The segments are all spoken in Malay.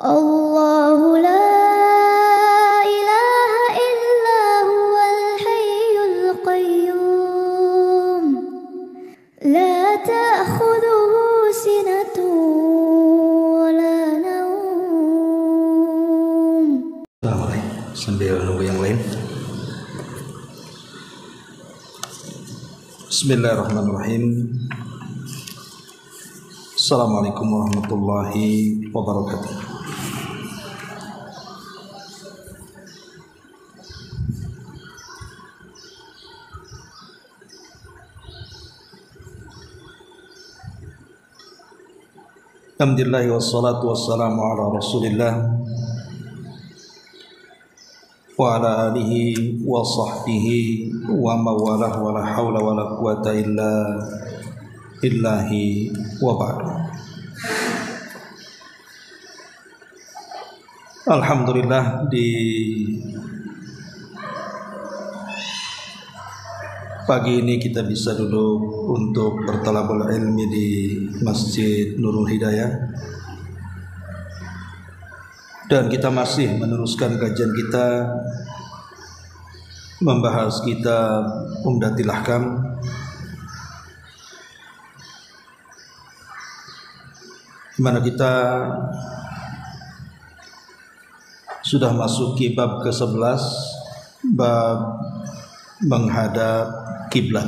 Allahu la ilaha illa huwal hayyul qayyum la ta'khudhuhu sinatun wa la nawm. Sambil nunggu yang lain. Bismillahirrahmanirrahim. Assalamualaikum warahmatullahi wabarakatuh. Alhamdulillah wassalatu wassalamu ala Rasulillah wa ala alihi wa sahbihi wa mawalah wa la hawla wa la quwata illa billahi wa ba'du. Alhamdulillah, di pagi ini kita bisa duduk untuk bertalabul ilmi di Masjid Nurul Hidayah, dan kita masih meneruskan kajian kita membahas kitab Umdatul Ahkam, di mana kita sudah masuk ke bab ke-11, bab menghadap kiblat.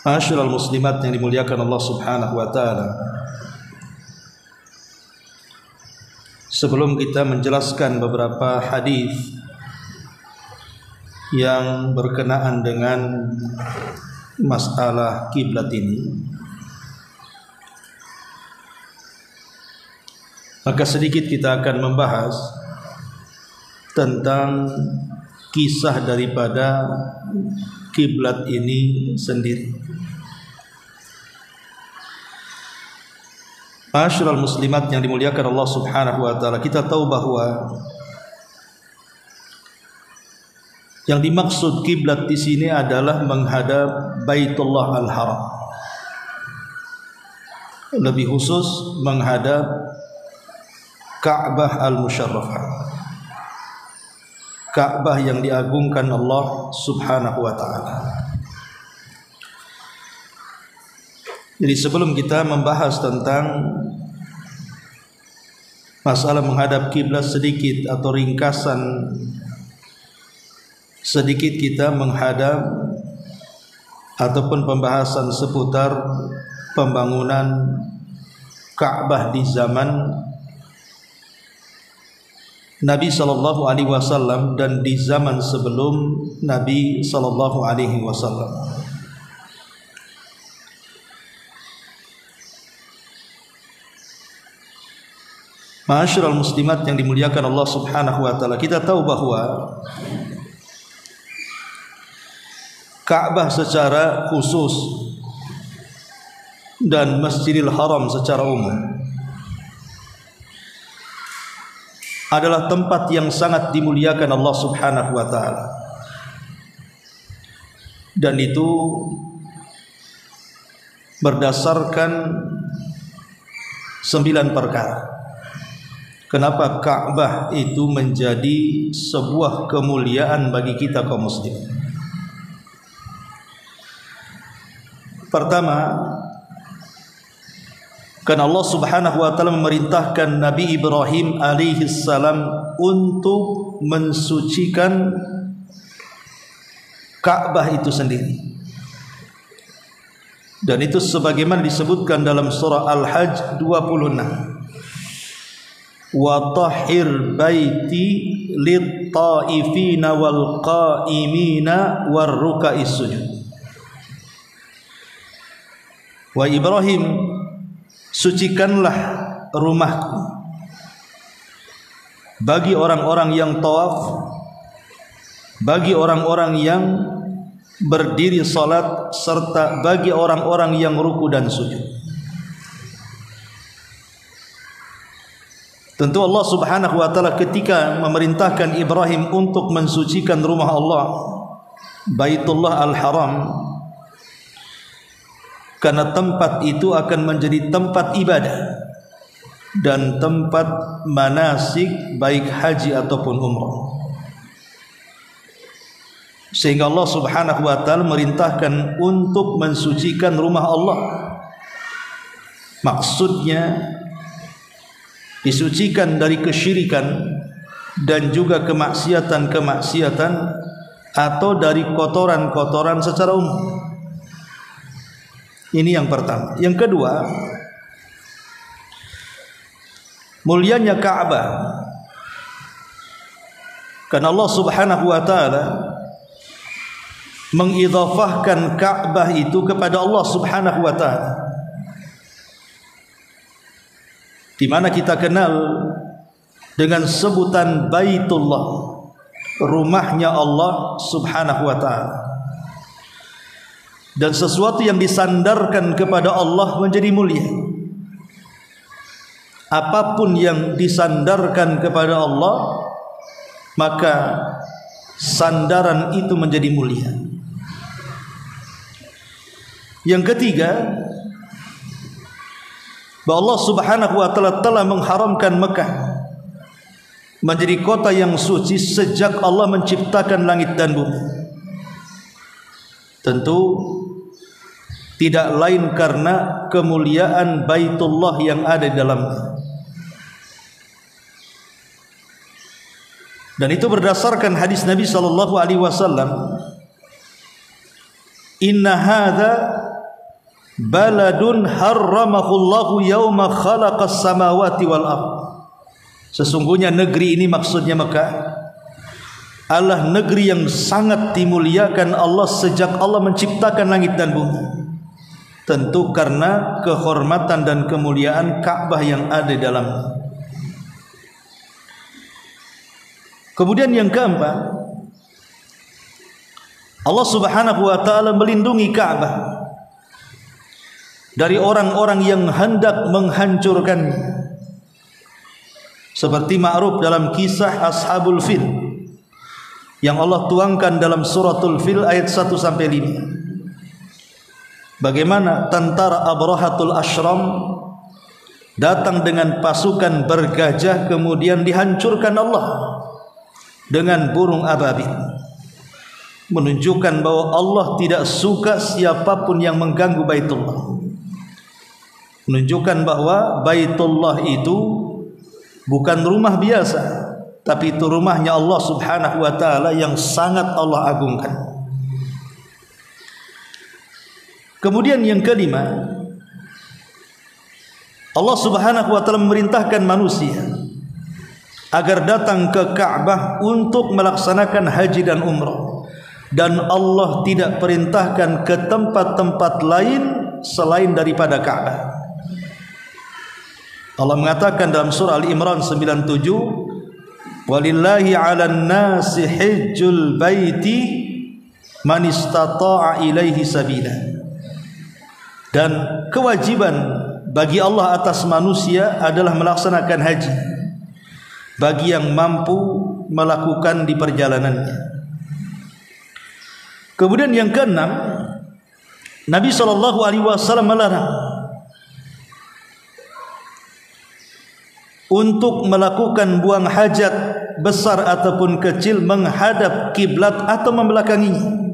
Ma'asyiral muslimat yang dimuliakan Allah Subhanahu wa taala. Sebelum kita menjelaskan beberapa hadis yang berkenaan dengan masalah kiblat ini, maka sedikit kita akan membahas tentang kisah daripada kiblat ini sendiri. Ma'asyiral muslimat yang dimuliakan Allah Subhanahu wa taala, kita tahu bahwa yang dimaksud kiblat di sini adalah menghadap Baitullah Al-Haram. Lebih khusus menghadap Ka'bah Al-Musyarrafah, Ka'bah yang diagungkan Allah Subhanahu wa taala. Jadi sebelum kita membahas tentang masalah menghadap kiblat, sedikit atau ringkasan sedikit kita menghadap ataupun pembahasan seputar pembangunan Ka'bah di zaman Nabi sallallahu alaihi wasallam dan di zaman sebelum Nabi sallallahu alaihi wasallam. Ma'asyiral muslimat yang dimuliakan Allah Subhanahu wa taala, kita tahu bahwa Ka'bah secara khusus dan Masjidil Haram secara umum adalah tempat yang sangat dimuliakan Allah Subhanahu wa taala. Dan itu berdasarkan 9 perkara. Kenapa Ka'bah itu menjadi sebuah kemuliaan bagi kita kaum muslim? Pertama, karena Allah Subhanahu wa taala memerintahkan Nabi Ibrahim alaihi salam untuk mensucikan Ka'bah itu sendiri. Dan itu sebagaimana disebutkan dalam surah Al-Hajj 26. Wa tahhir baiti lit-ta'ifina wal qa'imina war ruka'is sujud. Wa Ibrahim, sucikanlah rumahku bagi orang-orang yang tawaf, bagi orang-orang yang berdiri salat, serta bagi orang-orang yang ruku dan sujud. Tentu Allah Subhanahu wa taala ketika memerintahkan Ibrahim untuk mensucikan rumah Allah, Baitullah Al-Haram, karena tempat itu akan menjadi tempat ibadah dan tempat manasik baik haji ataupun umrah. Sehingga Allah Subhanahu wa taala merintahkan untuk mensucikan rumah Allah. Maksudnya disucikan dari kesyirikan dan juga kemaksiatan-kemaksiatan atau dari kotoran-kotoran secara umum. Ini yang pertama. Yang kedua, mulianya Ka'bah. Karena Allah Subhanahu wa taala mengidhafahkan Ka'bah itu kepada Allah Subhanahu wa taala, di mana kita kenal dengan sebutan Baitullah, rumahnya Allah Subhanahu wa taala. Dan sesuatu yang disandarkan kepada Allah menjadi mulia. Apapun yang disandarkan kepada Allah, maka sandaran itu menjadi mulia. Yang ketiga, bahwa Allah Subhanahu wa taala telah mengharamkan Mekah menjadi kota yang suci sejak Allah menciptakan langit dan bumi. Tentu tidak lain karena kemuliaan Baitullah yang ada di dalamnya. Dan itu berdasarkan hadis Nabi sallallahu alaihi wasallam, "Inna hadza baladun harramahullahu yauma khalaqas samawati wal ardh." Sesungguhnya negeri ini, maksudnya Mekah, adalah negeri yang sangat dimuliakan Allah sejak Allah menciptakan langit dan bumi. Tentu karena kehormatan dan kemuliaan Ka'bah yang ada di dalamnya. Kemudian yang keempat, Allah Subhanahu wa taala melindungi Ka'bah dari orang-orang yang hendak menghancurkannya. Seperti ma'ruf dalam kisah Ashabul Fil yang Allah tuangkan dalam suratul Fil ayat 1 sampai 5. Bagaimana tentara Abrahatul Ashram datang dengan pasukan bergajah, kemudian dihancurkan Allah dengan burung ababil, menunjukkan bahwa Allah tidak suka siapapun yang mengganggu Baitullah, menunjukkan bahwa Baitullah itu bukan rumah biasa, tapi itu rumahnya Allah Subhanahu wa taala yang sangat Allah agungkan. Kemudian yang kelima, Allah Subhanahu wa taala memerintahkan manusia agar datang ke Ka'bah untuk melaksanakan haji dan umrah, dan Allah tidak perintahkan ke tempat-tempat lain selain daripada Ka'bah. Allah mengatakan dalam surah Al-Imran 97, "Walillahi 'alan nasi hajjul baiti man istata'a ilaihi sabila." Dan kewajiban bagi Allah atas manusia adalah melaksanakan haji bagi yang mampu melakukan di perjalanannya. Kemudian yang keenam, Nabi sallallahu alaihi wasallam melarang untuk melakukan buang hajat besar ataupun kecil menghadap kiblat atau membelakanginya.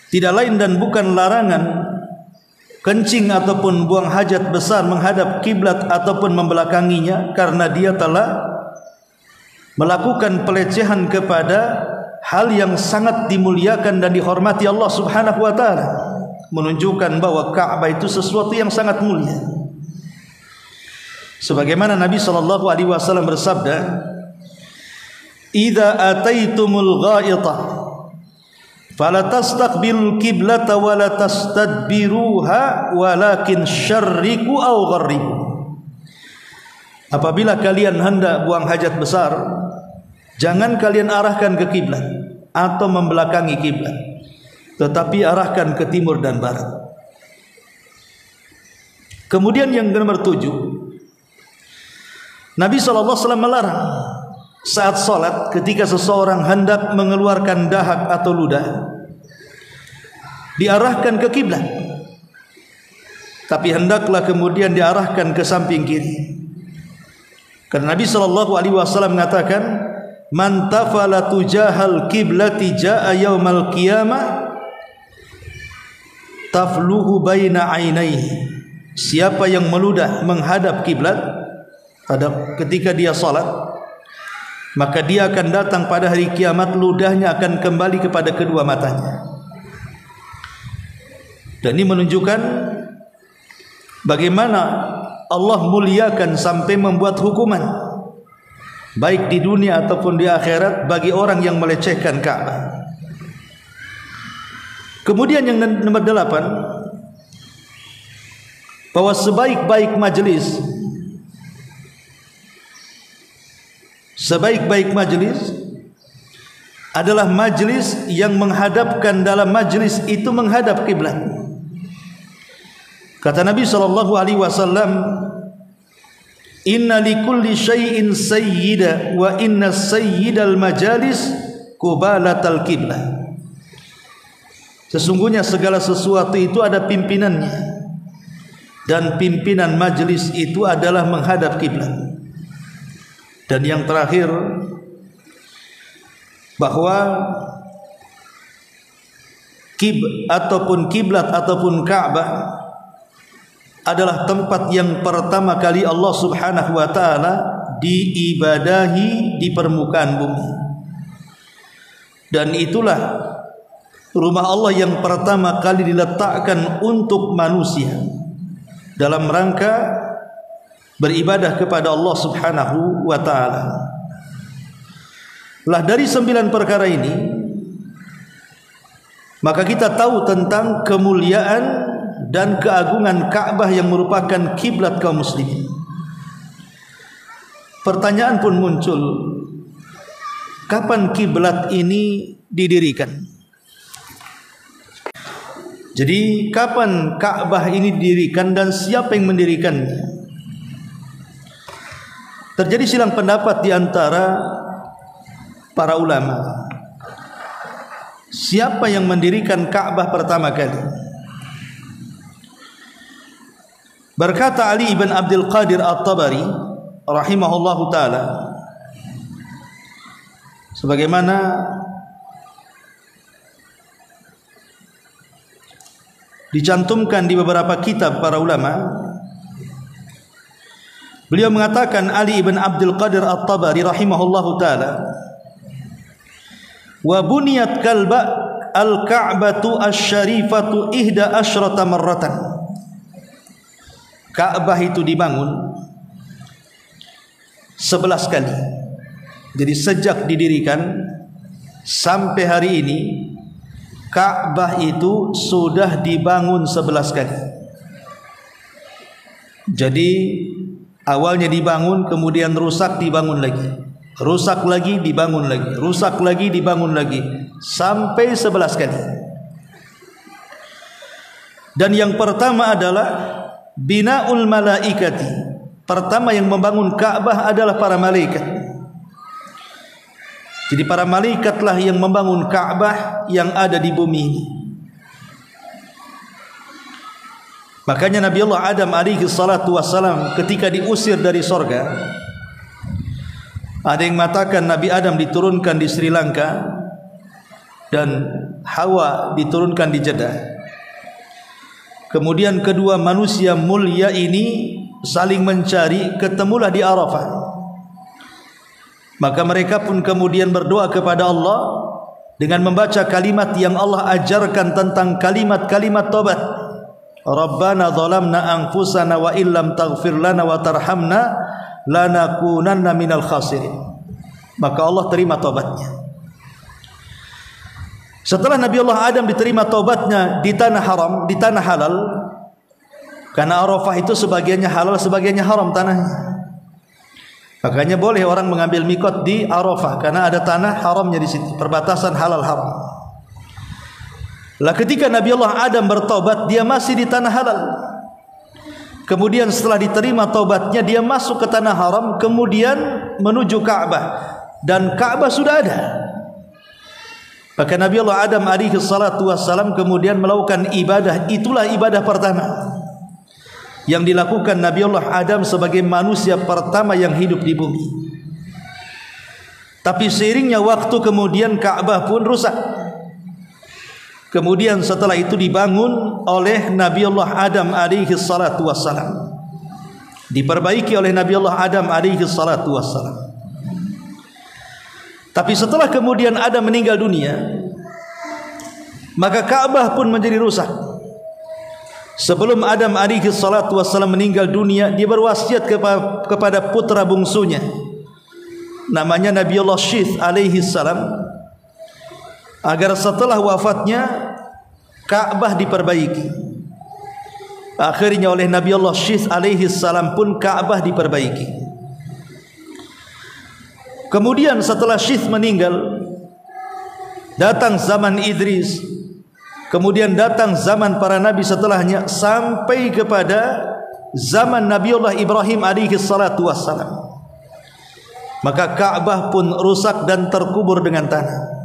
Tidak lain dan bukan larangan kencing ataupun buang hajat besar menghadap kiblat ataupun membelakanginya, karena dia telah melakukan pelecehan kepada hal yang sangat dimuliakan dan dihormati Allah Subhanahu wa taala, menunjukkan bahwa Ka'bah itu sesuatu yang sangat mulia. Sebagaimana Nabi sallallahu alaihi wasallam bersabda, "Idza ataitumul ghaita fala tastaqbilul qiblata wa la tastadbiruha walakin syarriku aw gharribu." Apabila kalian hendak buang hajat besar, jangan kalian arahkan ke kiblat atau membelakangi kiblat, tetapi arahkan ke timur dan barat. Kemudian yang nomor 7, Nabi SAW melarang saat sholat ketika seseorang hendak mengeluarkan dahak atau ludah, diarahkan ke kiblat, tapi hendaklah kemudian diarahkan ke samping kiri. Karena Nabi SAW mengatakan, man tafala tujahal kiblati jaa yaumal qiyamah tafluhu baina ainaihi. Siapa yang meludah menghadap kiblat ketika dia salat, maka dia akan datang pada hari kiamat, ludahnya akan kembali kepada kedua matanya. Dan ini menunjukkan bagaimana Allah muliakan sampai membuat hukuman baik di dunia ataupun di akhirat bagi orang yang melecehkan Ka'bah. Kemudian yang nomor 8, bahwa sebaik-baik majelis adalah majelis yang menghadapkan dalam majelis itu menghadap kiblat. Kata Nabi SAW, inna likulli syai'in sayyida wa inna sayyidal majalis qubalatal kiblah. Sesungguhnya segala sesuatu itu ada pimpinannya, dan pimpinan majelis itu adalah menghadap kiblat. Dan yang terakhir, bahwa kiblat ataupun Ka'bah adalah tempat yang pertama kali Allah Subhanahu wa taala diibadahi di permukaan bumi. Dan itulah rumah Allah yang pertama kali diletakkan untuk manusia dalam rangka beribadah kepada Allah Subhanahu wa taala. Lah dari 9 perkara ini, maka kita tahu tentang kemuliaan dan keagungan Ka'bah yang merupakan kiblat kaum muslimin. Pertanyaan pun muncul, kapan kiblat ini didirikan? Jadi kapan Ka'bah ini didirikan dan siapa yang mendirikannya? Terjadi silang pendapat di antara para ulama. Siapa yang mendirikan Ka'bah pertama kali? Berkata Ali ibn Abdul Qadir At-Tabari rahimahullahu taala, sebagaimana dicantumkan di beberapa kitab para ulama, beliau mengatakan, Ali ibn Abdul Qadir At-Tabari rahimahullahu taala, wa buniyat kalba al-ka'batu asy-syarifatu 11 marratan. Ka'bah itu dibangun 11 kali. Jadi sejak didirikan sampai hari ini, Ka'bah itu sudah dibangun 11 kali. Jadi awalnya dibangun, kemudian rusak, dibangun lagi, rusak lagi, dibangun lagi, rusak lagi, dibangun lagi, sampai 11 kali. Dan yang pertama adalah binaul malaikati. Pertama yang membangun Ka'bah adalah para malaikat. Jadi para malaikatlah yang membangun Ka'bah yang ada di bumi ini. Makanya Nabi Allah Adam alaihi salatu wassalam ketika diusir dari sorga, ada yang mengatakan Nabi Adam diturunkan di Sri Lanka dan Hawa diturunkan di Jeddah. Kemudian kedua manusia mulia ini saling mencari, ketemulah di Arafah. Maka mereka pun kemudian berdoa kepada Allah dengan membaca kalimat yang Allah ajarkan tentang kalimat-kalimat taubat. Rabbana zalamna anfusana wa illam taghfir lana wa tarhamna lanakunanna minal khasirin. Maka Allah terima taubatnya. Setelah Nabi Allah Adam diterima taubatnya di tanah haram, di tanah halal, karena Arafah itu sebagiannya halal, sebagiannya haram tanahnya. Makanya boleh orang mengambil mikot di Arafah karena ada tanah haramnya di situ, perbatasan halal haram. Lah ketika Nabi Allah Adam bertobat, dia masih di tanah halal. Kemudian setelah diterima taubatnya, dia masuk ke tanah haram, kemudian menuju Ka'bah, dan Ka'bah sudah ada. Maka Nabi Allah Adam alaihi salatu wassalam kemudian melakukan ibadah. Itulah ibadah pertama yang dilakukan Nabi Allah Adam sebagai manusia pertama yang hidup di bumi. Tapi seiringnya waktu kemudian Ka'bah pun rusak. Kemudian setelah itu dibangun oleh Nabi Allah Adam alaihi salatu wassalam, diperbaiki oleh Nabi Allah Adam alaihi salatu wassalam. Tapi setelah kemudian Adam meninggal dunia, maka Ka'bah pun menjadi rusak. Sebelum Adam alaihi salatu wassalam meninggal dunia, dia berwasiat kepada putra bungsunya, namanya Nabi Allah Syith alaihi salam, agar setelah wafatnya Ka'bah diperbaiki. Akhirnya oleh Nabi Allah Syith alaihi salam pun Ka'bah diperbaiki. Kemudian setelah Syith meninggal, datang zaman Idris, kemudian datang zaman para nabi setelahnya, sampai kepada zaman Nabi Allah Ibrahim alaihi salatu wassalam. Maka Ka'bah pun rusak dan terkubur dengan tanah.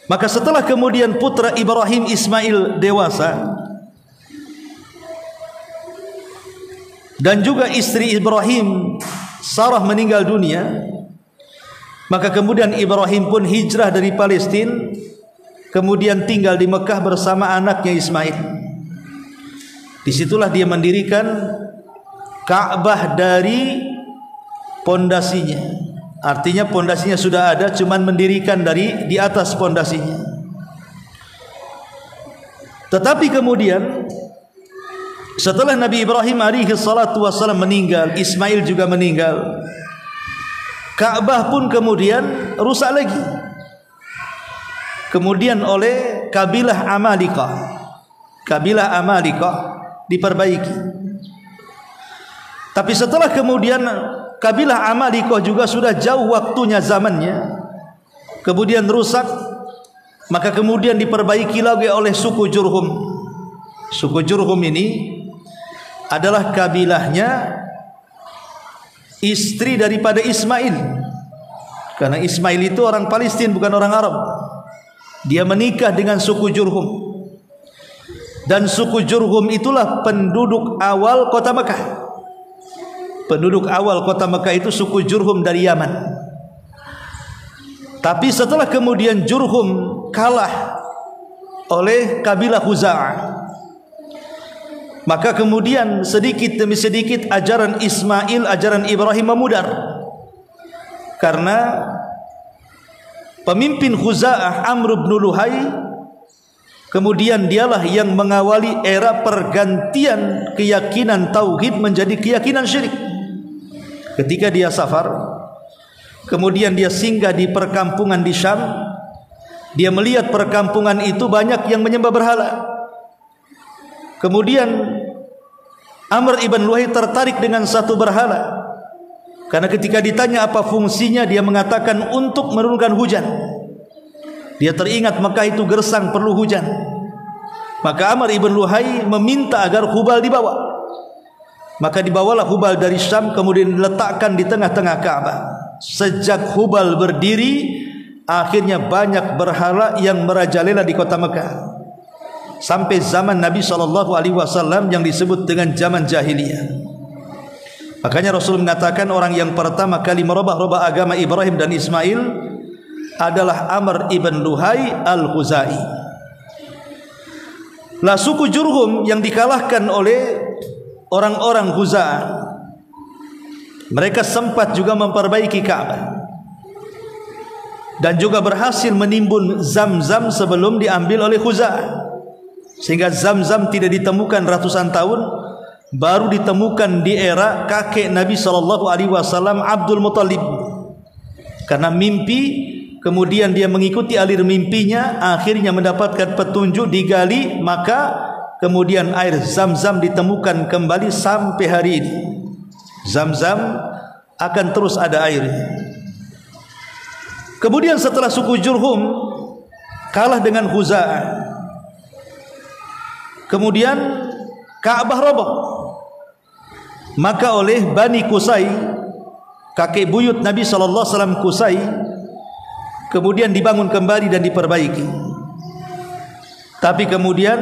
Maka setelah kemudian putra Ibrahim Ismail dewasa, dan juga istri Ibrahim Sarah meninggal dunia, maka kemudian Ibrahim pun hijrah dari Palestina, kemudian tinggal di Mekah bersama anaknya Ismail. Disitulah dia mendirikan Ka'bah dari pondasinya. Artinya pondasinya sudah ada, cuman mendirikan dari di atas pondasinya. Tetapi kemudian setelah Nabi Ibrahim alaihi salatu wassalam meninggal, Ismail juga meninggal, Ka'bah pun kemudian rusak lagi. Kemudian oleh kabilah Amalika, kabilah Amalika diperbaiki. Tapi setelah kemudian kabilah Amalika juga sudah jauh waktunya, zamannya, kemudian rusak, maka kemudian diperbaiki lagi oleh suku Jurhum. Suku Jurhum ini adalah kabilahnya istri daripada Ismail, karena Ismail itu orang Palestina, bukan orang Arab. Dia menikah dengan suku Jurhum, dan suku Jurhum itulah penduduk awal kota Mekah. Penduduk awal kota Mekah itu suku Jurhum dari Yaman. Tapi setelah kemudian Jurhum kalah oleh kabilah Khuza'ah, maka kemudian sedikit demi sedikit ajaran Ismail, ajaran Ibrahim memudar. Karena pemimpin Khuza'ah Amr bin Luhai, kemudian dialah yang mengawali era pergantian keyakinan tauhid menjadi keyakinan syirik. Ketika dia safar, kemudian dia singgah di perkampungan di Syam, dia melihat perkampungan itu banyak yang menyembah berhala. Kemudian Amr ibn Luhai tertarik dengan satu berhala, karena ketika ditanya apa fungsinya, dia mengatakan untuk menurunkan hujan. Dia teringat Mekah itu gersang, perlu hujan. Maka Amr ibn Luhai meminta agar Hubal dibawa. Maka dibawalah Hubal dari Syam, kemudian diletakkan di tengah-tengah Ka'bah. Sejak Hubal berdiri, akhirnya banyak berhala yang merajalela di kota Mekah, sampai zaman Nabi SAW yang disebut dengan zaman jahiliyah. Makanya Rasul mengatakan orang yang pertama kali merubah agama Ibrahim dan Ismail adalah Amr ibn Luhai al-Khuzai. Lah suku Jurhum yang dikalahkan oleh orang-orang Khuza'ah, mereka sempat juga memperbaiki Ka'bah dan juga berhasil menimbun Zam-Zam sebelum diambil oleh Khuza'ah, sehingga Zam-Zam tidak ditemukan ratusan tahun, baru ditemukan di era kakek Nabi SAW Abdul Muttalib. Karena mimpi, kemudian dia mengikuti alir mimpinya, akhirnya mendapatkan petunjuk, digali, maka kemudian air Zam-Zam ditemukan kembali sampai hari ini. Zam-Zam akan terus ada airnya. Kemudian setelah suku Jurhum kalah dengan Khuza'ah, kemudian Ka'bah roboh. Maka oleh Bani Qusay, kakek buyut Nabi SAW Qusay, kemudian dibangun kembali dan diperbaiki. Tapi kemudian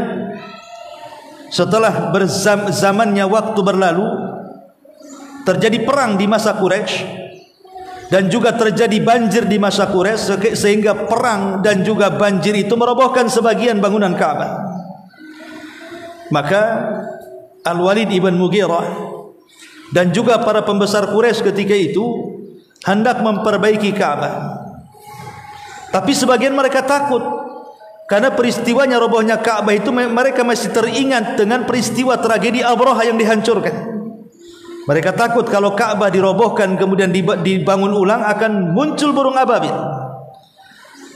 setelah zamannya waktu berlalu, terjadi perang di masa Quraisy dan juga terjadi banjir di masa Quraisy, sehingga perang dan juga banjir itu merobohkan sebagian bangunan Ka'bah. Maka Al-Walid ibn Mughirah dan juga para pembesar Quraisy ketika itu hendak memperbaiki Ka'bah. Tapi sebagian mereka takut karena peristiwanya robohnya Ka'bah itu mereka masih teringat dengan peristiwa tragedi Abraha yang dihancurkan. Mereka takut kalau Ka'bah dirobohkan kemudian dibangun ulang akan muncul burung ababil.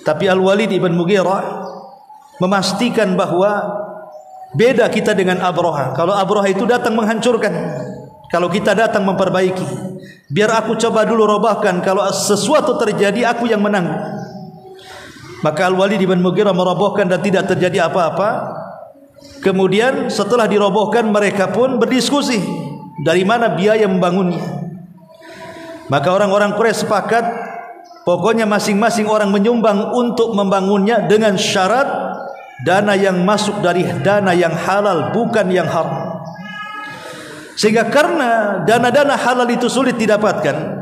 Tapi Al-Walid ibn Mughirah memastikan bahwa beda kita dengan Abraha. Kalau Abraha itu datang menghancurkan, kalau kita datang memperbaiki. Biar aku coba dulu robohkan, kalau sesuatu terjadi aku yang menang. Maka Al-Walid ibn Mughirah merobohkan dan tidak terjadi apa-apa. Kemudian setelah dirobohkan mereka pun berdiskusi dari mana biaya membangunnya. Maka orang-orang Quraisy sepakat, pokoknya masing-masing orang menyumbang untuk membangunnya dengan syarat dana yang masuk dari dana yang halal, bukan yang haram. Sehingga karena dana-dana halal itu sulit didapatkan,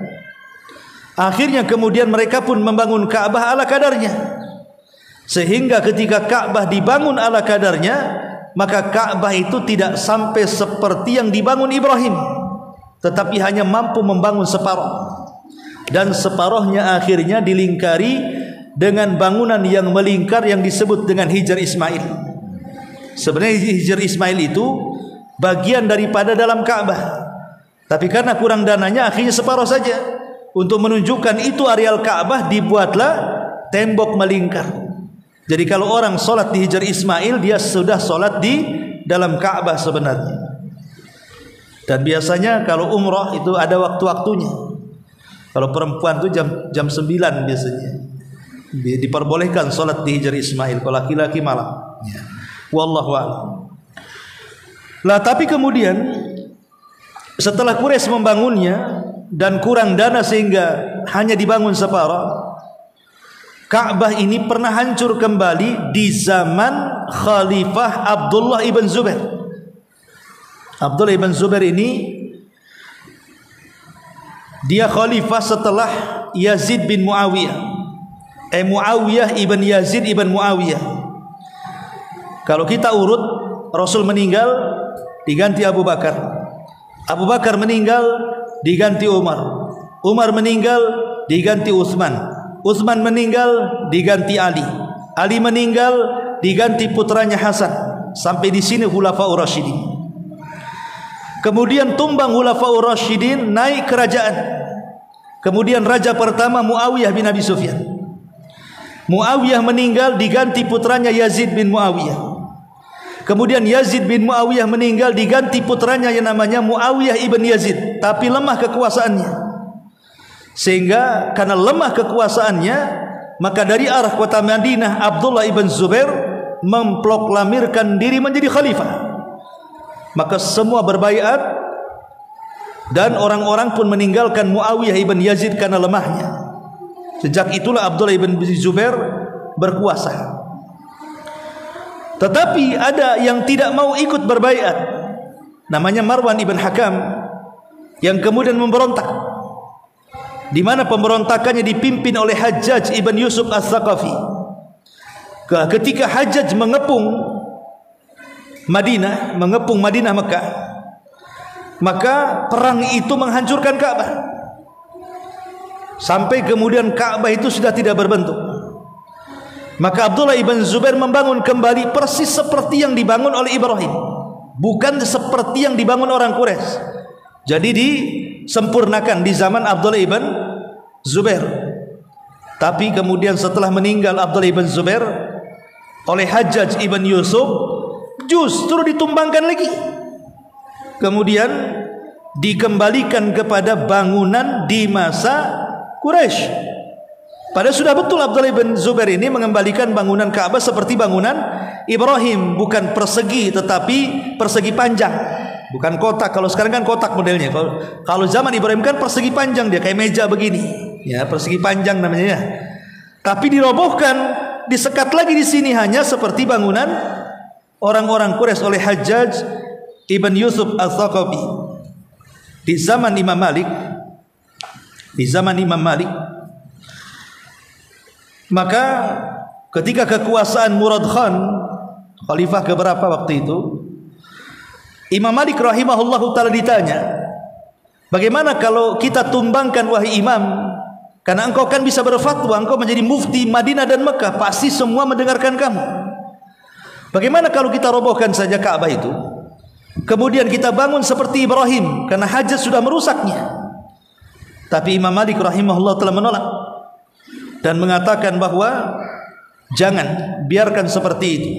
akhirnya kemudian mereka pun membangun Ka'bah ala kadarnya. Sehingga ketika Ka'bah dibangun ala kadarnya, maka Ka'bah itu tidak sampai seperti yang dibangun Ibrahim, tetapi hanya mampu membangun separuh. Dan separuhnya akhirnya dilingkari dengan bangunan yang melingkar yang disebut dengan Hijr Ismail. Sebenarnya Hijr Ismail itu bagian daripada dalam Ka'bah, tapi karena kurang dananya akhirnya separuh saja. Untuk menunjukkan itu areal Ka'bah dibuatlah tembok melingkar. Jadi kalau orang solat di Hijr Ismail, dia sudah solat di dalam Ka'bah sebenarnya. Dan biasanya kalau umrah itu ada waktu-waktunya. Kalau perempuan itu jam 9 biasanya diperbolehkan solat di Hijr Ismail, kalau laki-laki malam. Wallahu a'lam. Lah tapi kemudian setelah Quraisy membangunnya dan kurang dana sehingga hanya dibangun separuh, Ka'bah ini pernah hancur kembali di zaman Khalifah Abdullah ibn Zubair. Abdullah ibn Zubair ini dia khalifah setelah Yazid bin Muawiyah. Muawiyah ibn Yazid ibn Muawiyah. Kalau kita urut, Rasul meninggal diganti Abu Bakar, Abu Bakar meninggal diganti Umar, Umar meninggal diganti Utsman, Utsman meninggal diganti Ali, Ali meninggal diganti putranya Hasan. Sampai di sini Khulafaur Rasyidin. Kemudian tumbang Khulafaur Rasyidin, naik kerajaan. Kemudian raja pertama Muawiyah bin Abi Sufyan. Muawiyah meninggal diganti putranya Yazid bin Muawiyah. Kemudian Yazid bin Muawiyah meninggal diganti putranya yang namanya Muawiyah ibn Yazid, tapi lemah kekuasaannya. Sehingga karena lemah kekuasaannya, maka dari arah kota Madinah Abdullah ibn Zubair memproklamirkan diri menjadi khalifah. Maka semua berbaiat dan orang-orang pun meninggalkan Muawiyah ibn Yazid karena lemahnya. Sejak itulah Abdullah ibn Zubair berkuasa. Tetapi ada yang tidak mau ikut berbaiat, namanya Marwan ibn Hakam, yang kemudian memberontak, di mana pemberontakannya dipimpin oleh Hajjaj ibn Yusuf As-Saqafi. Ketika Hajjaj mengepung Madinah Mekah, maka perang itu menghancurkan Ka'bah. Sampai kemudian Ka'bah itu sudah tidak berbentuk. Maka Abdullah ibn Zubair membangun kembali persis seperti yang dibangun oleh Ibrahim, bukan seperti yang dibangun orang Quraisy. Jadi disempurnakan di zaman Abdullah ibn Zubair. Tapi kemudian setelah meninggal Abdullah ibn Zubair oleh Hajjaj ibn Yusuf, justru ditumbangkan lagi. Kemudian dikembalikan kepada bangunan di masa Quraisy. Padahal sudah betul Abdullah bin Zubair ini mengembalikan bangunan Ka'bah seperti bangunan Ibrahim, bukan persegi tetapi persegi panjang, bukan kotak. Kalau sekarang kan kotak modelnya. Kalau zaman Ibrahim kan persegi panjang, dia kayak meja begini. Ya, persegi panjang namanya ya. Tapi dirobohkan, disekat lagi di sini hanya seperti bangunan orang-orang Quraisy oleh Hajjaj ibn Yusuf al-Thaqafi di zaman Imam Malik. Maka ketika kekuasaan Murad Khan, khalifah keberapa waktu itu, Imam Malik rahimahullahu taala ditanya, bagaimana kalau kita tumbangkan wahai imam, karena engkau kan bisa berfatwa, engkau menjadi mufti Madinah dan Mekah, pasti semua mendengarkan kamu. Bagaimana kalau kita robohkan saja Ka'bah itu, kemudian kita bangun seperti Ibrahim, karena hajat sudah merusaknya. Tapi Imam Malik rahimahullah telah menolak dan mengatakan bahwa jangan, biarkan seperti itu.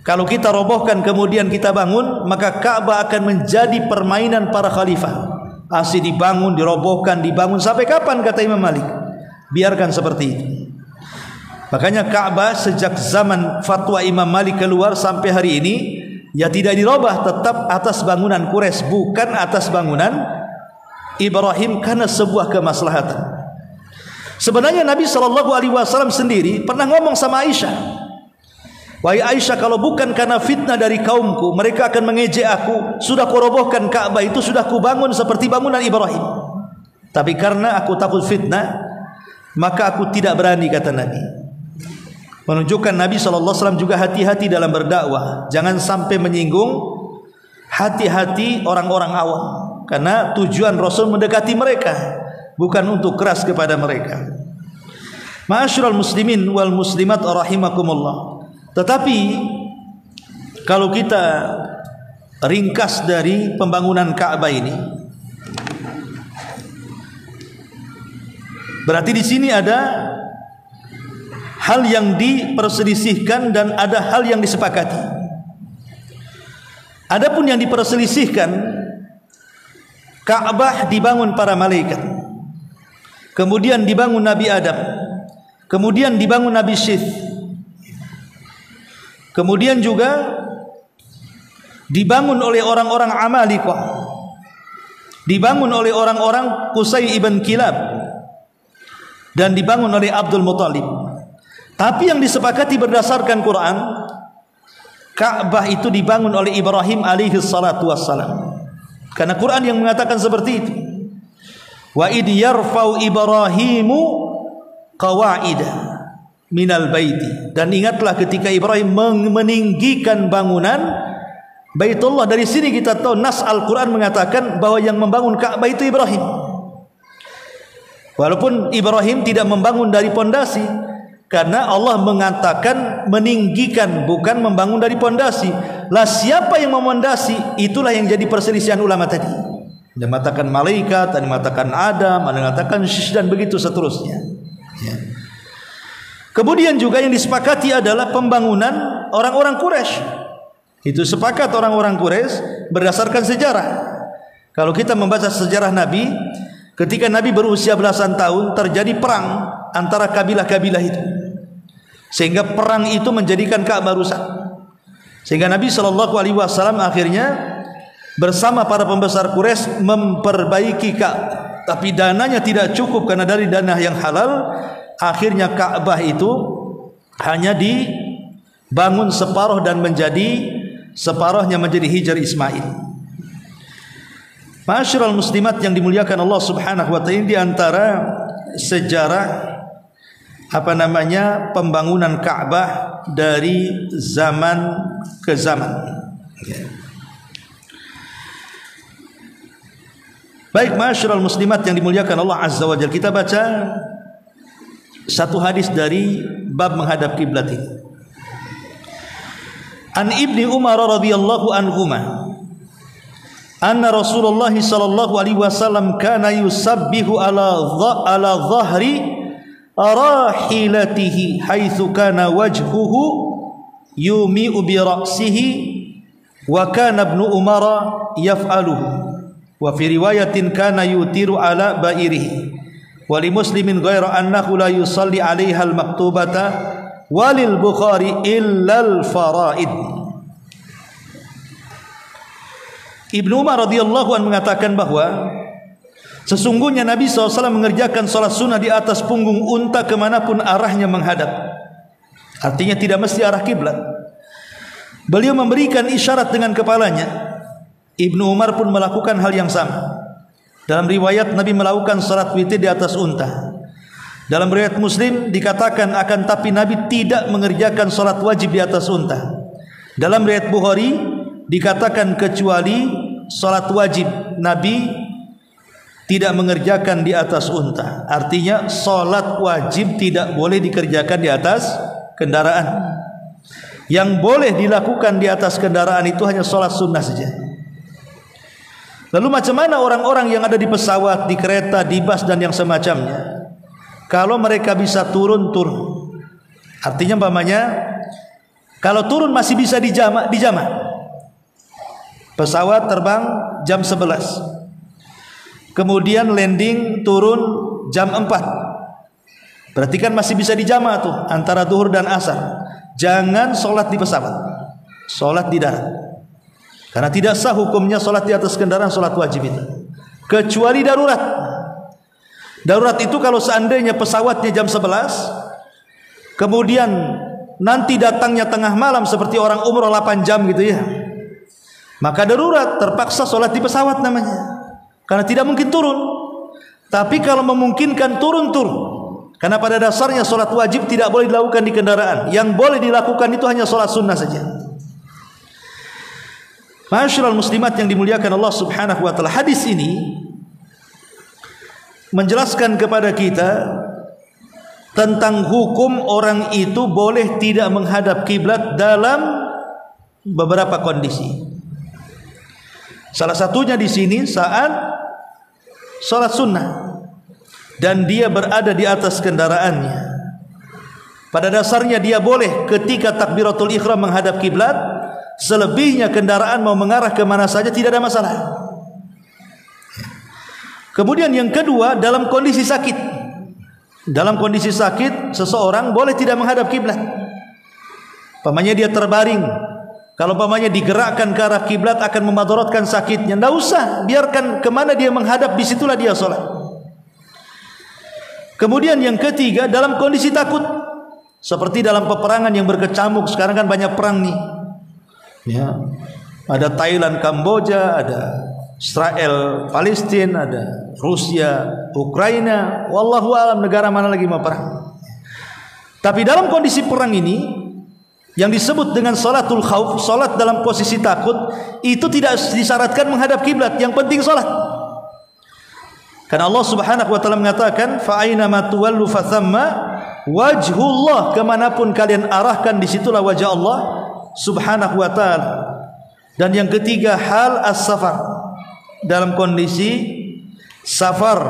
Kalau kita robohkan kemudian kita bangun, maka Ka'bah akan menjadi permainan para khalifah. Asli dibangun, dirobohkan, dibangun, sampai kapan, kata Imam Malik? Biarkan seperti itu. Makanya Ka'bah sejak zaman fatwa Imam Malik keluar sampai hari ini, ya tidak dirubah, tetap atas bangunan Quraisy, bukan atas bangunan Ibrahim, karena sebuah kemaslahatan. Sebenarnya Nabi SAW sendiri pernah ngomong sama Aisyah, wahai Aisyah, kalau bukan karena fitnah dari kaumku, mereka akan mengejek aku. Sudah kurobohkan Ka'bah itu, sudah kubangun seperti bangunan Ibrahim. Tapi karena aku takut fitnah, maka aku tidak berani, kata Nabi. Menunjukkan Nabi SAW juga hati-hati dalam berdakwah. Jangan sampai menyinggung hati-hati orang-orang awam. Karena tujuan Rasul mendekati mereka, bukan untuk keras kepada mereka. Ma'asyiral muslimin wal muslimat rahimakumullah. Tetapi kalau kita ringkas dari pembangunan Ka'bah ini, berarti di sini ada hal yang diperselisihkan dan ada hal yang disepakati. Adapun yang diperselisihkan, Ka'bah dibangun para malaikat, kemudian dibangun Nabi Adam, kemudian dibangun Nabi Syith, kemudian juga dibangun oleh orang-orang Amalikah, dibangun oleh orang-orang Qusay ibn Kilab, dan dibangun oleh Abdul Muttalib. Tapi yang disepakati berdasarkan Quran, Ka'bah itu dibangun oleh Ibrahim alaihi salatu wassalam. Karena Quran yang mengatakan seperti itu. Wa id yarfau Ibrahimu qawaida minal baiti. Dan ingatlah ketika Ibrahim meninggikan bangunan Baitullah. Dari sini kita tahu nas Al-Quran mengatakan bahwa yang membangun Ka'bah itu Ibrahim. Walaupun Ibrahim tidak membangun dari pondasi, karena Allah mengatakan meninggikan, bukan membangun dari pondasi. Lah siapa yang memondasi? Itulah yang jadi perselisihan ulama tadi. Ada yang mengatakan malaikat, ada yang mengatakan Adam, ada yang mengatakan Syis, dan begitu seterusnya. Ya. Kemudian juga yang disepakati adalah pembangunan orang-orang Quraisy. Itu sepakat orang-orang Quraisy berdasarkan sejarah. Kalau kita membaca sejarah Nabi, ketika Nabi berusia belasan tahun, terjadi perang antara kabilah-kabilah itu, sehingga perang itu menjadikan Ka'bah rusak. Sehingga Nabi SAW akhirnya bersama para pembesar Quraisy memperbaiki Ka'bah. Tapi dananya tidak cukup, karena dari dana yang halal, akhirnya Ka'bah itu hanya dibangun separuh dan separuhnya menjadi Hijr Ismail. Ma'asyiral muslimat yang dimuliakan Allah Subhanahu wa taala, di antara sejarah pembangunan Ka'bah dari zaman ke zaman. Baik, ma'asyiral muslimat yang dimuliakan Allah Azza wa Jalla, kita baca satu hadis dari bab menghadap kiblat ini. An Ibni Umar radhiyallahu anhuma anna Rasulullah sallallahu alaihi wasallam kana yusabbihu ala dhahri rahilatihi haitsu kana wajhuhu yumi'u bi ra'sihi wa kana ibnu Umar yaf'aluhu wa fi riwayatin kana yutiru ala ba'irihi wa li muslimin ghaira annahu la yusalli 'alaiha al-maktubata walil Bukhari illa al-faraid. Ibnu Umar radhiyallahu anhu mengatakan bahwa Sesungguhnya Nabi SAW mengerjakan sholat sunnah di atas punggung unta kemanapun arahnya menghadap. Artinya tidak mesti arah kiblat. Beliau memberikan isyarat dengan kepalanya. Ibnu Umar pun melakukan hal yang sama. Dalam riwayat Nabi melakukan sholat witir di atas unta. Dalam riwayat Muslim dikatakan akan tapi Nabi tidak mengerjakan sholat wajib di atas unta. Dalam riwayat Bukhari dikatakan kecuali sholat wajib Nabi tidak mengerjakan di atas unta. Artinya solat wajib tidak boleh dikerjakan di atas kendaraan. Yang boleh dilakukan di atas kendaraan itu hanya solat sunnah saja. Lalu macam mana orang-orang yang ada di pesawat, di kereta, di bus dan yang semacamnya? Kalau mereka bisa turun. Artinya umpamanya kalau turun masih bisa dijamak. Pesawat terbang jam 11. Kemudian landing turun jam 4. Berarti kan masih bisa dijamak tuh antara zuhur dan asar. Jangan solat di pesawat, solat di darat. Karena tidak sah hukumnya solat di atas kendaraan, solat wajib itu. Kecuali darurat. Darurat itu kalau seandainya pesawatnya jam 11, kemudian nanti datangnya tengah malam seperti orang umroh 8 jam gitu ya, maka darurat, terpaksa solat di pesawat namanya. Karena tidak mungkin turun. Tapi kalau memungkinkan turun. Karena pada dasarnya solat wajib tidak boleh dilakukan di kendaraan. Yang boleh dilakukan itu hanya solat sunnah saja. Ma'asyiral muslimat yang dimuliakan Allah Subhanahu wa taala, hadis ini menjelaskan kepada kita tentang hukum orang itu boleh tidak menghadap kiblat dalam beberapa kondisi. Salah satunya di sini saat salat sunnah dan dia berada di atas kendaraannya. Pada dasarnya dia boleh ketika takbiratul ihram menghadap kiblat. Selebihnya kendaraan mau mengarah ke mana saja tidak ada masalah. Kemudian yang kedua, dalam kondisi sakit. Dalam kondisi sakit seseorang boleh tidak menghadap kiblat. Umpamanya dia terbaring. Kalau umpamanya digerakkan ke arah kiblat akan memadaratkan sakitnya, tidak usah, biarkan kemana dia menghadap, disitulah dia sholat. Kemudian yang ketiga, dalam kondisi takut, seperti dalam peperangan yang berkecamuk. Sekarang kan banyak perang nih ya. Ada Thailand, Kamboja, ada Israel, Palestina, ada Rusia, Ukraina, wallahu alam negara mana lagi mau perang. Tapi dalam kondisi perang ini yang disebut dengan salatul khauf, salat dalam posisi takut, itu tidak disyaratkan menghadap kiblat, yang penting salat. Karena Allah Subhanahu wa taala mengatakan, fa aina ma tuwallu fa thamma wajhullah, kemanapun kalian arahkan disitulah wajah Allah Subhanahu wa taala. Dan yang ketiga, hal as-safar, dalam kondisi safar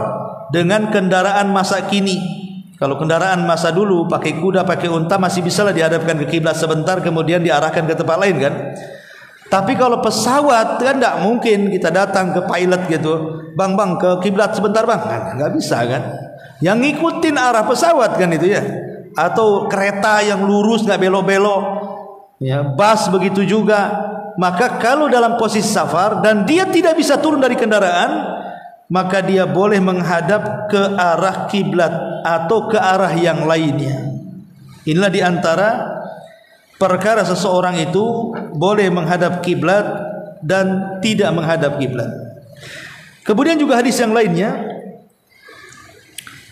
dengan kendaraan masa kini. Kalau kendaraan masa dulu pakai kuda, pakai unta masih bisa lah dihadapkan ke kiblat sebentar kemudian diarahkan ke tempat lain kan. Tapi kalau pesawat kan tidak mungkin kita datang ke pilot gitu, bang ke kiblat sebentar bang, nggak bisa kan. Yang ngikutin arah pesawat kan itu ya. Atau kereta yang lurus nggak belok-belok, ya bus begitu juga. Maka kalau dalam posisi safar dan dia tidak bisa turun dari kendaraan, maka dia boleh menghadap ke arah kiblat atau ke arah yang lainnya. Inilah diantara perkara seseorang itu boleh menghadap kiblat dan tidak menghadap kiblat. Kemudian juga hadis yang lainnya,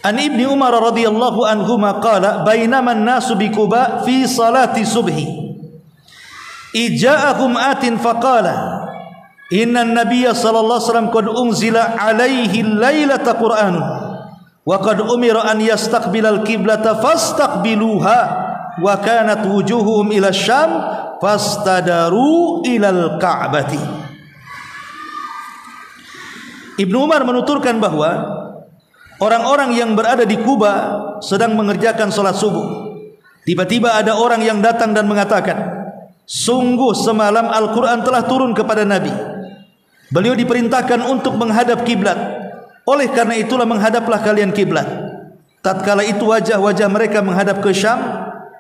An Ibni Umar radhiyallahu anhu qala bainama an-nasu bi Quba fi salati subhi ija'ahum atin faqala inna an-nabiyya sallallahu alaihi wasallam qad unzila alaihi lailata Qur'an wa qad umira an yastaqbilal qiblata fastaqbiluha wa kanat wujuhuhum ila Syam fastadaru ilal Ka'bati. Ibnu Umar menuturkan bahwa orang-orang yang berada di Kuba sedang mengerjakan salat subuh. Tiba-tiba ada orang yang datang dan mengatakan, sungguh semalam Al-Quran telah turun kepada Nabi. Beliau diperintahkan untuk menghadap kiblat. Oleh karena itulah menghadaplah kalian kiblat. Tatkala itu wajah-wajah mereka menghadap ke Syam,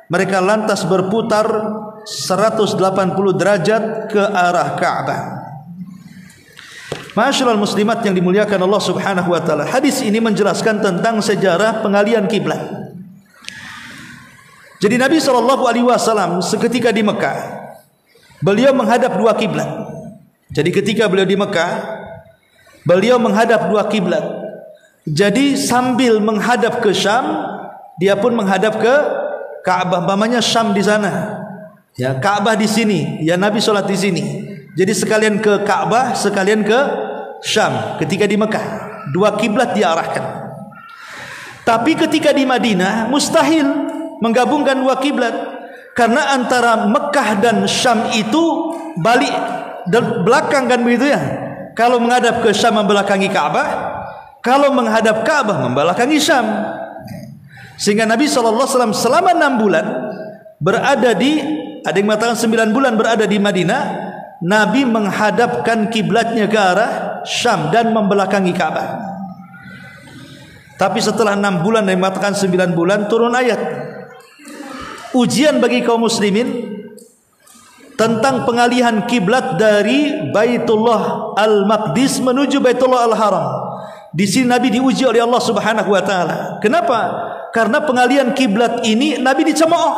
mereka lantas berputar 180 derajat ke arah Ka'bah. Ma'asyiral muslimat yang dimuliakan Allah Subhanahu wa taala. Hadis ini menjelaskan tentang sejarah pengalian kiblat. Jadi Nabi SAW seketika di Mekah, beliau menghadap dua kiblat. Jadi ketika beliau di Mekah, beliau menghadap dua kiblat. Jadi sambil menghadap ke Syam, dia pun menghadap ke Ka'bah. Umpamanya Syam di sana, ya Ka'bah di sini, ya Nabi sholat di sini. Jadi sekalian ke Ka'bah, sekalian ke Syam ketika di Mekah. Dua kiblat diarahkan. Tapi ketika di Madinah mustahil menggabungkan dua kiblat, karena antara Mekah dan Syam itu balik dan belakang kan begitu ya. Kalau menghadap ke Syam membelakangi Ka'bah, kalau menghadap Ka'bah membelakangi Syam. Sehingga Nabi SAW selama 6 bulan berada di, ada yang mengatakan 9 bulan berada di Madinah, Nabi menghadapkan kiblatnya ke arah Syam dan membelakangi Ka'bah. Tapi setelah 6 bulan, yang mengatakan 9 bulan, turun ayat ujian bagi kaum muslimin tentang pengalihan kiblat dari Baitullah Al-Maqdis menuju Baitullah Al-Haram. Di sini Nabi diuji oleh Allah Subhanahu wa taala. Kenapa? Karena pengalihan kiblat ini Nabi dicemooh.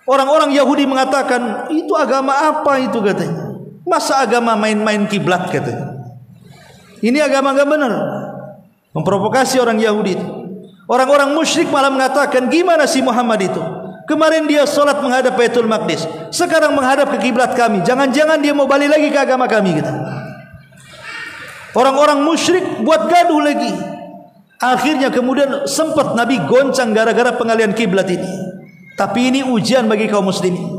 Orang-orang Yahudi mengatakan, itu agama apa itu katanya? Masa agama main-main kiblat katanya? Ini agama enggak benar. Memprovokasi orang Yahudi itu. Orang-orang musyrik malah mengatakan, gimana si Muhammad itu? Kemarin dia sholat menghadap Baitul Maqdis, sekarang menghadap ke kiblat kami. Jangan-jangan dia mau balik lagi ke agama kami gitu. Orang-orang musyrik buat gaduh lagi. Akhirnya kemudian sempat Nabi goncang gara-gara pengalihan kiblat ini. Tapi ini ujian bagi kaum muslimin.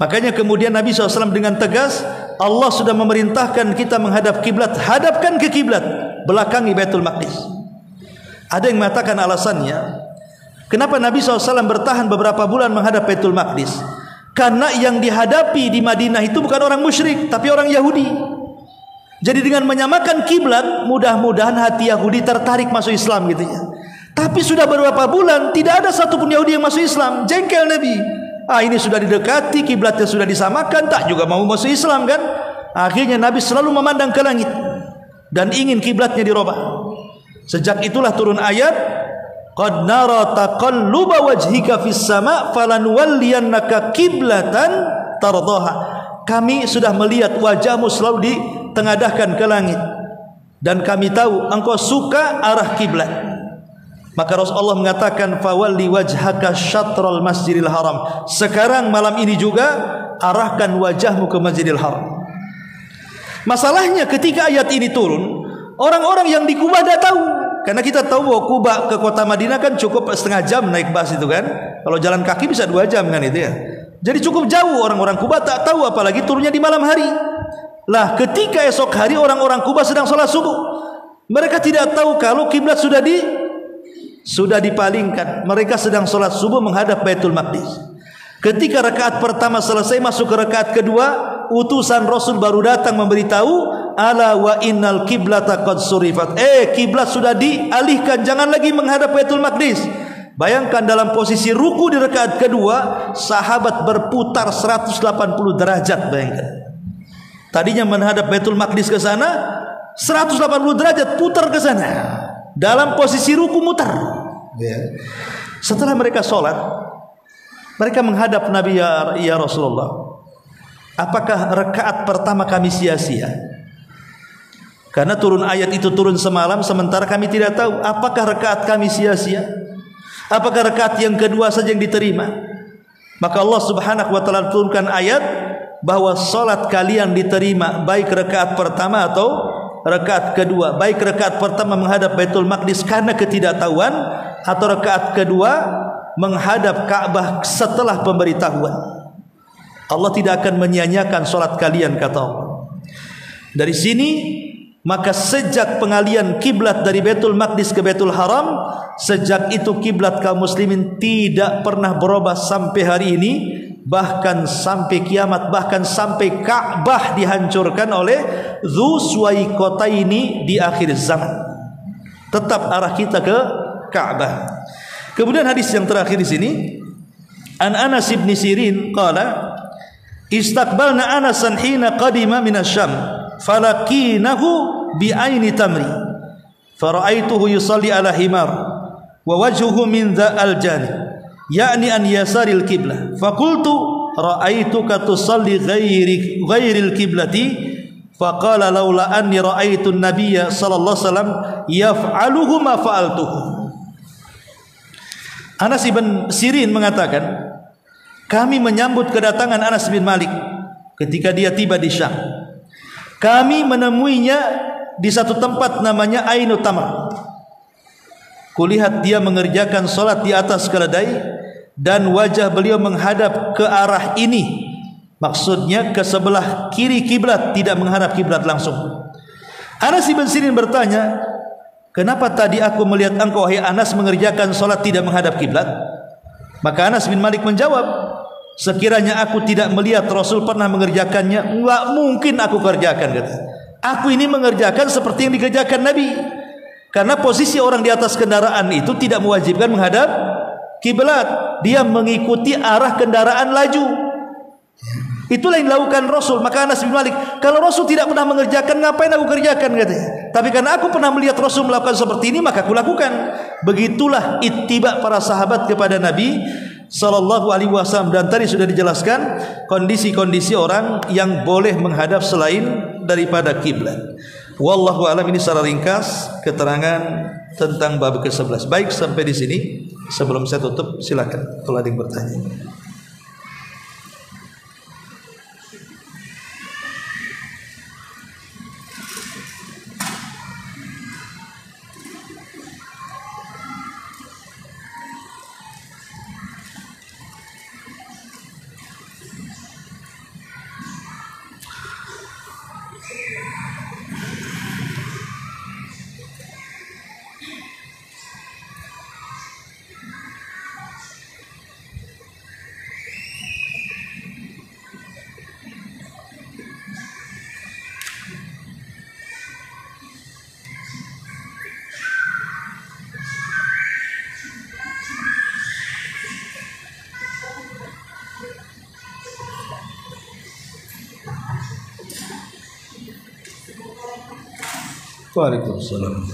Makanya kemudian Nabi SAW dengan tegas, Allah sudah memerintahkan kita menghadap kiblat, hadapkan ke kiblat, belakangi Baitul Maqdis. Ada yang mengatakan alasannya, kenapa Nabi SAW bertahan beberapa bulan menghadap Baitul Maqdis? Karena yang dihadapi di Madinah itu bukan orang musyrik, tapi orang Yahudi. Jadi dengan menyamakan kiblat, mudah-mudahan hati Yahudi tertarik masuk Islam gitu ya. Tapi sudah beberapa bulan tidak ada satupun Yahudi yang masuk Islam. Jengkel Nabi. Ini sudah didekati, kiblatnya sudah disamakan, tak juga mau masuk Islam kan? Akhirnya Nabi selalu memandang ke langit dan ingin kiblatnya dirubah. Sejak itulah turun ayat, qad nara taqalluba wajhika fis sama' falanuwalliyannaka qiblatan tardaha. Kami sudah melihat wajahmu selalu ditengadahkan ke langit, dan kami tahu engkau suka arah kiblat. Maka Rasulullah mengatakan, fawalli wajhaka syatral masjidil haram. Sekarang malam ini juga arahkan wajahmu ke Masjidil Haram. Masalahnya ketika ayat ini turun, orang-orang yang di Kubah tidak tahu. Karena kita tahu bahwa Kubah ke kota Madinah kan cukup setengah jam naik bus itu kan. Kalau jalan kaki bisa 2 jam kan itu ya. Jadi cukup jauh, orang-orang Kubah tak tahu, apalagi turunnya di malam hari. Lah ketika esok hari orang-orang Kubah sedang sholat subuh, mereka tidak tahu kalau kiblat sudah dipalingkan. Mereka sedang sholat subuh menghadap Baitul Maqdis. Ketika rakaat pertama selesai, masuk ke rakaat kedua, utusan Rasul baru datang memberitahu, ala wa innal kiblata qad surifat. Kiblat sudah dialihkan, jangan lagi menghadap Baitul Maqdis. Bayangkan dalam posisi ruku di rakaat kedua, sahabat berputar 180 derajat. Bayangkan. Tadinya menghadap Baitul Maqdis ke sana, 180 derajat putar ke sana. Dalam posisi ruku mutar. Setelah mereka sholat, mereka menghadap Nabi, ya Rasulullah, apakah rakaat pertama kami sia-sia? Karena turun ayat itu turun semalam, sementara kami tidak tahu apakah rakaat kami sia-sia, apakah rakaat yang kedua saja yang diterima. Maka Allah Subhanahu wa taala turunkan ayat bahwa sholat kalian diterima, baik rakaat pertama atau rakaat kedua. Baik rakaat pertama menghadap Baitul Maqdis karena ketidaktahuan, atau rakaat kedua menghadap Ka'bah setelah pemberitahuan. Allah tidak akan menyia-nyiakan salat kalian, kata Allah. Dari sini maka sejak pengalihan kiblat dari Baitul Maqdis ke Baitul Haram, sejak itu kiblat kaum muslimin tidak pernah berubah sampai hari ini, bahkan sampai kiamat, bahkan sampai Ka'bah dihancurkan oleh Dzuswaikotaini di akhir zaman. Tetap arah kita ke Ka'bah. Kemudian hadis yang terakhir di sini, An Anas bin Sirin qala, istaqbalna Anasan hina qadima min asy-Syam falaqinahu bi aini tamri fara'aituhu yusalli ala himar wa wajhuhu min dza'al janib yakni an yasaril qiblah faqultu ra'aituka tusalli ghairil qiblati faqala laula anni ra'aitu an-nabiyya sallallahu alaihi wasallam yaf'aluhu ma fa'altuhu. Anas bin Sirin mengatakan, kami menyambut kedatangan Anas bin Malik ketika dia tiba di Syam. Kami menemuinya di satu tempat namanya Ainu Tamr. Kulihat dia mengerjakan solat di atas keledai dan wajah beliau menghadap ke arah ini. Maksudnya ke sebelah kiri kiblat, tidak menghadap kiblat langsung. Anas bin Sirin bertanya, kenapa tadi aku melihat engkau wahai Anas mengerjakan solat tidak menghadap kiblat? Maka Anas bin Malik menjawab, sekiranya aku tidak melihat Rasul pernah mengerjakannya, enggak mungkin aku kerjakan, kata. Aku ini mengerjakan seperti yang dikerjakan Nabi. Karena posisi orang di atas kendaraan itu tidak mewajibkan menghadap kiblat. Dia mengikuti arah kendaraan laju. Itulah yang dilakukan Rasul. Maka Anas bin Malik, kalau Rasul tidak pernah mengerjakan, ngapain aku kerjakan, katanya. Tapi karena aku pernah melihat Rasul melakukan seperti ini, maka aku lakukan. Begitulah ittiba para sahabat kepada Nabi sallallahu alaihi wasallam. Dan tadi sudah dijelaskan kondisi-kondisi orang yang boleh menghadap selain daripada kiblat. Wallahu alam, ini secara ringkas keterangan tentang bab ke-11. Baik, sampai di sini. Sebelum saya tutup, silakan kalau ada yang bertanya. Waalaikumsalam.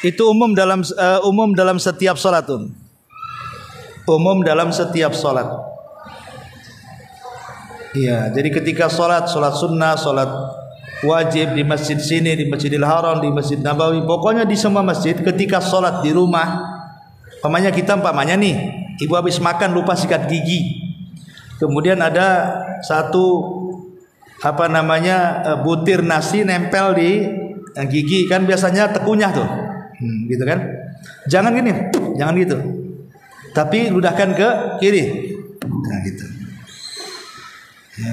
Itu umum dalam setiap salat. Umum dalam setiap salat. Iya, jadi ketika salat sunnah, salat wajib di masjid sini, di Masjidil Haram, di Masjid Nabawi, pokoknya di semua masjid, ketika salat di rumah, umpamanya nih, ibu habis makan lupa sikat gigi. Kemudian ada satu butir nasi nempel di gigi, kan biasanya tekunyah tuh. Gitu kan? Jangan gini, jangan gitu. Tapi ludahkan ke kiri. Nah, gitu.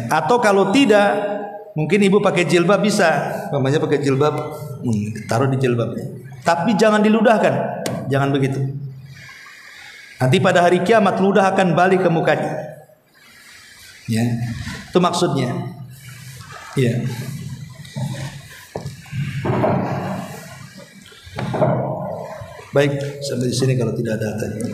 Atau kalau tidak, mungkin ibu pakai jilbab bisa. Namanya pakai jilbab, taruh di jilbabnya. Tapi jangan diludahkan. Jangan begitu. Nanti pada hari kiamat ludah akan balik ke mukanya. Ya. Itu maksudnya. Ya. Baik, sampai di sini kalau tidak ada tanya.